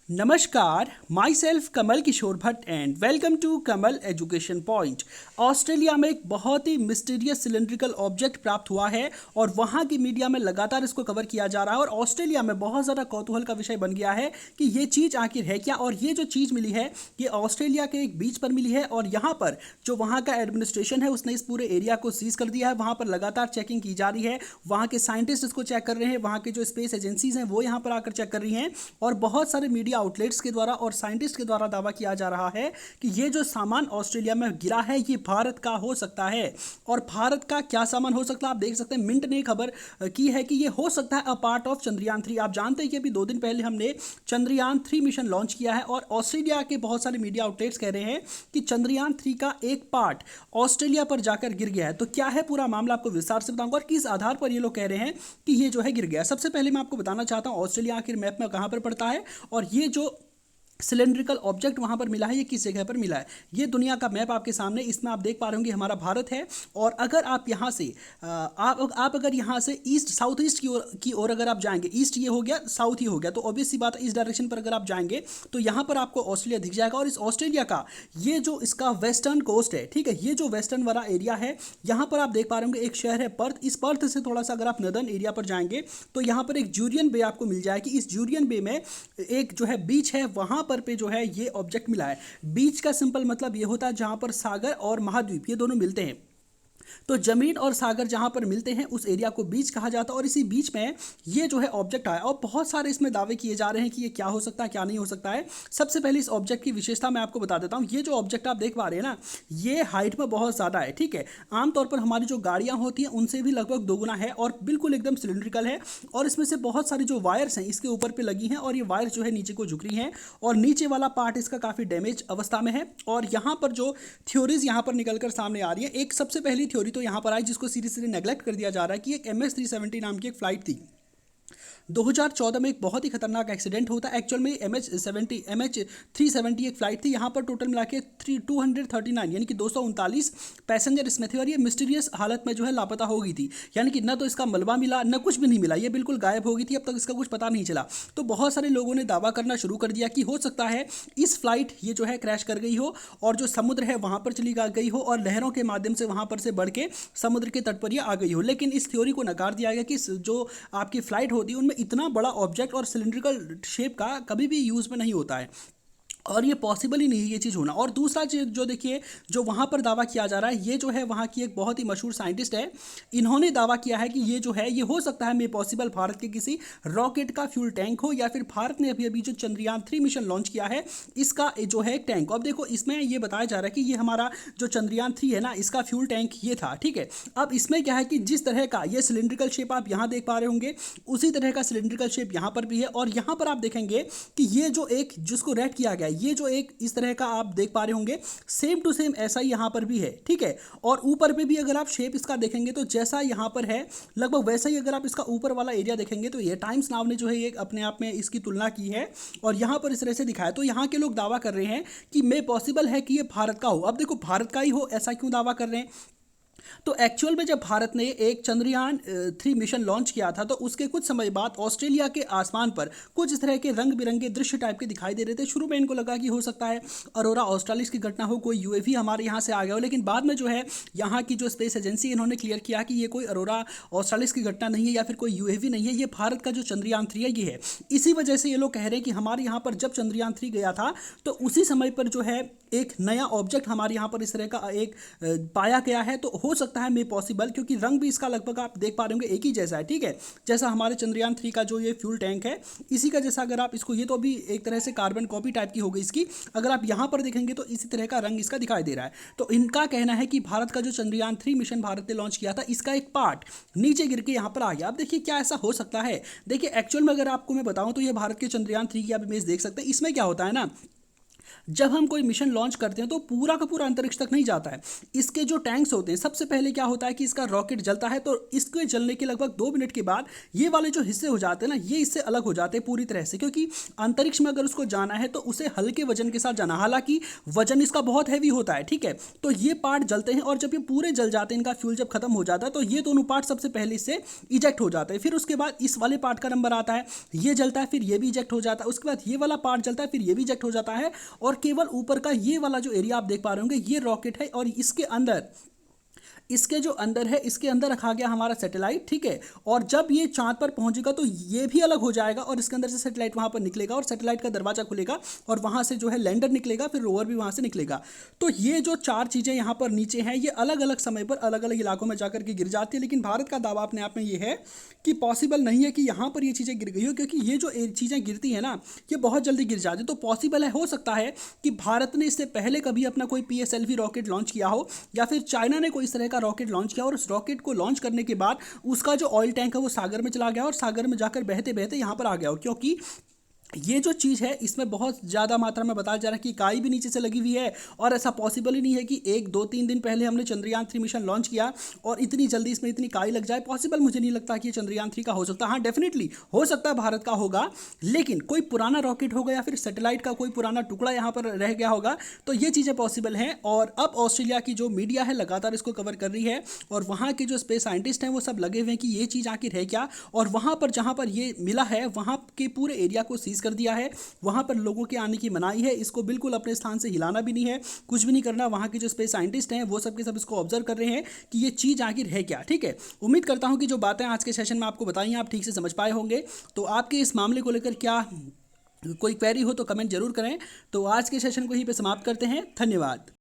नमस्कार, myself Kamal Kishore Bhatt and welcome to Kamal education point. Australia में एक बहुत ही मिस्टीरियस सिलेंड्रिकल ऑब्जेक्ट प्राप्त हुआ है और वहाँ की मीडिया में लगातार इसको कवर किया जा रहा है और ऑस्ट्रेलिया में बहुत ज़्यादा कौतूहल का विषय बन गया है कि ये चीज़ आखिर है क्या। और ये जो चीज़ मिली है ये ऑस्ट्रेलिया के एक बीच पर मिली है और यहाँ पर जो वहाँ का एडमिनिस्ट्रेशन है उसने इस पूरे एरिया को सीज कर दिया है। वहाँ पर लगातार चेकिंग की जा रही है, वहाँ के साइंटिस्ट इसको चेक कर रहे हैं, वहाँ के जो स्पेस एजेंसीज हैं वो यहाँ पर आकर चेक कर रही हैं और बहुत सारे मीडिया आउटलेट्स के द्वारा और साइंटिस्ट के द्वारा दावा किया जा रहा है कि ये जो सामान ऑस्ट्रेलिया में गिरा है ये भारत का हो सकता है। और भारत का क्या सामान हो सकता है आप देख सकते हैं, मिंट ने खबर की है कि ये हो सकता है अ पार्ट ऑफ चंद्रयान 3। आप जानते हैं कि अभी 2 दिन पहले हमने चंद्रयान 3 मिशन लॉन्च किया है और ऑस्ट्रेलिया के बहुत सारे मीडिया आउटलेट्स कह रहे हैं कि चंद्रयान 3 का एक पार्ट ऑस्ट्रेलिया पर जाकर गिर गया है। तो क्या है पूरा मामला आपको विस्तार से बताऊंगा और किस आधार पर ये लोग कह रहे हैं कि ये जो है गिर गया। सबसे पहले मैं आपको बताना चाहता हूं ऑस्ट्रेलिया आखिर मैप में कहां पर पड़ता है और ये जो सिलेंड्रिकल ऑब्जेक्ट वहां पर मिला है ये किस जगह पर मिला है। ये दुनिया का मैप आपके सामने, इसमें आप देख पा रहे होंगे हमारा भारत है। और अगर आप यहाँ से आप अगर यहाँ से ईस्ट साउथ ईस्ट की ओर अगर आप जाएंगे, ईस्ट ये हो गया, साउथ ही हो गया, तो ऑब्वियस सी बात है इस डायरेक्शन पर अगर आप जाएंगे तो यहाँ पर आपको ऑस्ट्रेलिया दिख जाएगा। और इस ऑस्ट्रेलिया का ये जो इसका वेस्टर्न कोस्ट है, ठीक है, ये जो वेस्टर्न वाला एरिया है यहाँ पर आप देख पा रहे होंगे एक शहर है पर्थ। इस पर्थ से थोड़ा सा अगर आप नदर्न एरिया पर जाएंगे तो यहाँ पर एक जूरियन बे आपको मिल जाएगी। इस जूरियन बे में एक जो है बीच है, वहां पर पे जो है ये ऑब्जेक्ट मिला है। बीच का सिंपल मतलब ये होता है जहां पर सागर और महाद्वीप ये दोनों मिलते हैं। तो जमीन और सागर जहां पर मिलते हैं उस एरिया को बीच कहा जाता है और इसी बीच में ये जो है ऑब्जेक्ट आया और बहुत सारे इसमें दावे किए जा रहे हैं कि ये क्या हो सकता है क्या नहीं हो सकता है। सबसे पहले इस ऑब्जेक्ट की विशेषता मैं आपको बता देता हूं। ये जो ऑब्जेक्ट आप देख पा रहे हैं ना, ये हाइट में बहुत ज़्यादा है, ठीक है। आमतौर पर हमारी जो गाड़ियां होती हैं उनसे भी लगभग दोगुना है और बिल्कुल एकदम सिलिंड्रिकल है। और इसमें से बहुत सारी जो वायर्स हैं इसके ऊपर पे लगी हैं और ये वायर्स जो है नीचे को झुक रही हैं और नीचे वाला पार्ट इसका काफ़ी डैमेज अवस्था में है। और यहाँ पर जो थ्योरीज यहाँ पर निकलकर सामने आ रही है, एक सबसे पहली थ्योरी तो यहाँ पर आई जिसको सीधे सीधे नेग्लेक्ट कर दिया जा रहा है कि एक MS-370 नाम की एक फ्लाइट थी। 2014 में एक बहुत ही खतरनाक एक्सीडेंट होता है। एक्चुअल में MH370 एक फ्लाइट थी। यहाँ पर टोटल मिला के 239 यानी कि 239 पैसेंजर इसमें थे और ये मिस्टीरियस हालत में जो है लापता हो गई थी। यानी कि न तो इसका मलबा मिला न कुछ भी नहीं मिला, ये बिल्कुल गायब हो गई थी। अब तक इसका कुछ पता नहीं चला। तो बहुत सारे लोगों ने दावा करना शुरू कर दिया कि हो सकता है इस फ्लाइट ये जो है क्रैश कर गई हो और जो समुद्र है वहाँ पर चली गई हो और लहरों के माध्यम से वहाँ पर से बढ़ के समुद्र के तट पर ये आ गई हो। लेकिन इस थ्योरी को नकार दिया गया कि जो आपकी फ्लाइट होती है उनमें इतना बड़ा ऑब्जेक्ट और सिलिंड्रिकल शेप का कभी भी यूज़ में नहीं होता है और ये पॉसिबल ही नहीं है ये चीज़ होना। और दूसरा चीज़ जो देखिए जो वहाँ पर दावा किया जा रहा है, ये जो है वहाँ की एक बहुत ही मशहूर साइंटिस्ट है, इन्होंने दावा किया है कि ये जो है ये हो सकता है मे पॉसिबल भारत के किसी रॉकेट का फ्यूल टैंक हो या फिर भारत ने अभी अभी जो चंद्रयान 3 मिशन लॉन्च किया है इसका जो है एक टैंक। अब देखो इसमें ये बताया जा रहा है कि ये हमारा जो चंद्रयान 3 है ना इसका फ्यूल टैंक ये था, ठीक है। अब इसमें क्या है कि जिस तरह का ये सिलिंड्रिकल शेप आप यहाँ देख पा रहे होंगे उसी तरह का सिलिंड्रिकल शेप यहाँ पर भी है और यहाँ पर आप देखेंगे कि ये जो एक जिसको रेड किया गया ये जो एक इस तरह का आप देख पा रहे होंगे सेम टू सेम ऐसा ही यहां पर भी है, ठीक है। और ऊपर पे भी अगर आप शेप इसका देखेंगे तो जैसा यहां पर है लगभग वैसा ही अगर आप इसका ऊपर वाला एरिया देखेंगे तो ये टाइम्स नाव ने जो है ये अपने आप में इसकी तुलना की है और यहां पर इस तरह से दिखाया। तो यहां के लोग दावा कर रहे हैं कि मे पॉसिबल है कि ये भारत का हो। अब देखो भारत का ही हो ऐसा क्यों दावा कर रहे हैं, तो एक्चुअल में जब भारत ने एक चंद्रयान 3 मिशन लॉन्च किया था तो उसके कुछ समय बाद ऑस्ट्रेलिया के आसमान पर कुछ इस तरह के रंग बिरंगे दृश्य टाइप के दिखाई दे रहे थे। शुरू में इनको लगा कि हो सकता है अरोरा ऑस्ट्रेलिस की घटना हो, कोई यूएवी हमारे यहाँ से आ गया हो, लेकिन बाद में जो है यहाँ की जो स्पेस एजेंसी इन्होंने क्लियर किया कि ये कोई अरोरा ऑस्ट्रेलिस की घटना नहीं है या फिर कोई यूएवी नहीं है, ये भारत का जो चंद्रयान 3 है ये है। इसी वजह से ये लोग कह रहे हैं कि हमारे यहाँ पर जब चंद्रयान 3 गया था तो उसी समय पर जो है एक नया ऑब्जेक्ट हमारे यहाँ पर इस तरह का एक पाया गया है। तो हो सकता है मे पॉसिबल, क्योंकि रंग भी इसका लगभग आप देख पा रहे होंगे एक ही जैसा है, ठीक है। जैसा हमारे चंद्रयान 3 का जो ये फ्यूल टैंक है इसी का जैसा अगर आप इसको, ये तो अभी एक तरह से कार्बन कॉपी टाइप की हो गई इसकी, अगर आप यहाँ पर देखेंगे तो इसी तरह का रंग इसका दिखाई दे रहा है। तो इनका कहना है कि भारत का जो चंद्रयान 3 मिशन भारत ने लॉन्च किया था इसका एक पार्ट नीचे गिर के यहाँ पर आ गया। अब देखिए क्या ऐसा हो सकता है। देखिए एक्चुअल में अगर आपको मैं बताऊँ तो ये भारत के चंद्रयान 3 की आप इमेज देख सकते हैं। इसमें क्या होता है ना जब हम कोई मिशन लॉन्च करते हैं तो पूरा का पूरा अंतरिक्ष तक नहीं जाता है। इसके जो टैंक्स होते हैं, सबसे पहले क्या होता है कि इसका रॉकेट जलता है, तो इसके जलने के लगभग 2 मिनट के बाद ये वाले जो हिस्से हो जाते हैं ना, ये इससे अलग हो जाते हैं पूरी तरह से, क्योंकि अंतरिक्ष में अगर उसको जाना है तो उसे हल्के वजन के साथ जाना, हालांकि वजन इसका बहुत हैवी होता है, ठीक है। तो ये पार्ट जलते हैं और जब ये पूरे जल जाते हैं, इनका फ्यूल जब खत्म हो जाता है, तो ये दोनों पार्ट सबसे पहले इससे इजेक्ट हो जाते हैं। फिर उसके बाद इस वाले पार्ट का नंबर आता है, ये जलता है, फिर ये भी इजेक्ट हो जाता है। उसके बाद ये वाला पार्ट जलता है, फिर ये भी इजेक्ट हो जाता है। और केवल ऊपर का ये वाला जो एरिया आप देख पा रहे होंगे, ये रॉकेट है और इसके जो अंदर है, इसके अंदर रखा गया हमारा सैटेलाइट, ठीक है। और जब ये चांद पर पहुंचेगा तो ये भी अलग हो जाएगा और इसके अंदर से सैटेलाइट वहां पर निकलेगा और सैटेलाइट का दरवाजा खुलेगा और वहां से जो है लैंडर निकलेगा, फिर रोवर भी वहां से निकलेगा। तो ये जो 4 चीजें यहाँ पर नीचे हैं, ये अलग अलग समय पर अलग अलग इलाकों में जाकर के गिर जाती है। लेकिन भारत का दावा अपने आप में ये है कि पॉसिबल नहीं है कि यहाँ पर ये चीज़ें गिर गई हो, क्योंकि ये जो चीज़ें गिरती है ना, ये बहुत जल्दी गिर जाती है। तो पॉसिबल है, हो सकता है कि भारत ने इससे पहले कभी अपना कोई PSLV रॉकेट लॉन्च किया हो, या फिर चाइना ने कोई इस तरह का रॉकेट लॉन्च किया और उस रॉकेट को लॉन्च करने के बाद उसका जो ऑयल टैंक है वो सागर में चला गया और सागर में जाकर बहते बहते यहाँ पर आ गया हो। क्योंकि ये जो चीज़ है इसमें बहुत ज़्यादा मात्रा में बताया जा रहा है कि काई भी नीचे से लगी हुई है, और ऐसा पॉसिबल ही नहीं है कि 1 2 3 दिन पहले हमने चंद्रयान-3 मिशन लॉन्च किया और इतनी जल्दी इसमें इतनी काई लग जाए। पॉसिबल मुझे नहीं लगता कि ये चंद्रयान-3 का हो सकता है। हाँ, डेफिनेटली हो सकता है भारत का होगा, लेकिन कोई पुराना रॉकेट होगा या फिर सैटेलाइट का कोई पुराना टुकड़ा यहाँ पर रह गया होगा, तो ये चीज़ें पॉसिबल हैं। और अब ऑस्ट्रेलिया की जो मीडिया है लगातार इसको कवर कर रही है और वहाँ के जो स्पेस साइंटिस्ट हैं वो सब लगे हुए हैं कि ये चीज़ आखिर है क्या। और वहाँ पर जहाँ पर ये मिला है वहाँ के पूरे एरिया को सीज कर दिया है, वहाँ पर लोगों के आने की मनाही है, इसको बिल्कुल अपने स्थान से हिलाना भी नहीं है, कुछ भी नहीं करना। वहाँ के जो स्पेस साइंटिस्ट हैं वो सब के सब इसको ऑब्जर्व कर रहे हैं कि ये चीज़ आखिर है क्या, ठीक है। उम्मीद करता हूँ कि जो बातें आज के सेशन में आपको बताई हैं आप ठीक से समझ पाए होंगे। तो आपके इस मामले को लेकर क्या कोई क्वेरी हो तो कमेंट जरूर करें। तो आज के सेशन को यहीं पे समाप्त करते हैं। धन्यवाद।